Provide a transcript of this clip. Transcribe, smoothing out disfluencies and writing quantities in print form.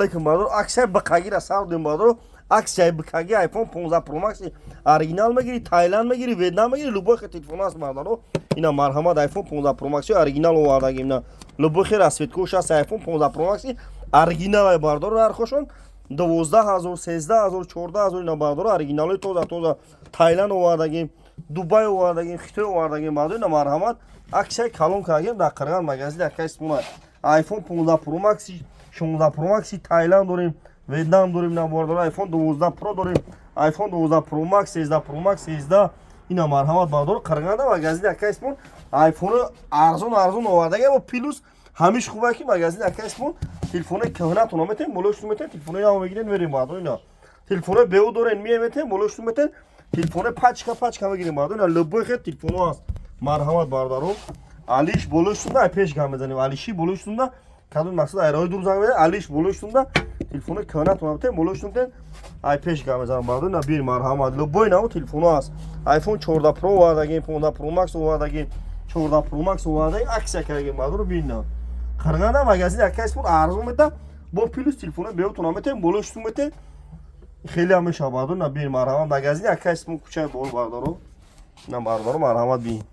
Lekin bardor aksay baqagi ra savdim bardor aksay baqagi iPhone 15 Pro Max original megiri Tayland megiri Vietnam megiri любой телефон аст бардор ина марҳамат iPhone 15 Pro Max оригинал овардагим на любой расцветкош аст iPhone 15 Pro Max оригинал бардор нархошон 12000 13000 14000 ина бардор оригинал тоза Tayland овардагим Дубай овардагим Хитой овардагим бардор ина марҳамат aksay калон кардагим дар Қирған магазин акайс муна iPhone 15 Pro Max 16 Pro Max Tayland дорим, Vietnam дорим, набардор iPhone 12 Pro дорим, iPhone 12 Pro Max, 13 Pro Max, 13 ина марҳамат бардор Қирғанда магазин акайсмон iPhone арзон овардаге бо плюс ҳамиш хубе ки магазин акайсмон телефони кӯҳнатон метен молоштун метен телефони наво мегирен верим бардор ина телефони беу дорен метен молоштун метен телефони пачка мегирем бардор ина любой хел телефоно аст марҳамат бардоро алиш болоштунда пеш гам мезанем алиши болоштунда кадом мақсад айрой дур занг беда алиш болоштунда телефони кӯҳнатон метен молоштун ай пеш гам мезанем бардор ина бир марҳамат любой наво телефоно аст iPhone 14 Pro овардагим 15 Pro Max овардагим 14 Pro Max овардагим аксия кардагим бардор бина Қирғанда магазин акайсмон арзон мета бо плюс телефони беутон метен молоштун метен хеле ҳамеша бардор ина бир марҳамат магазин акайсмон кучаи бор бардоро ина бардоро марҳамат бин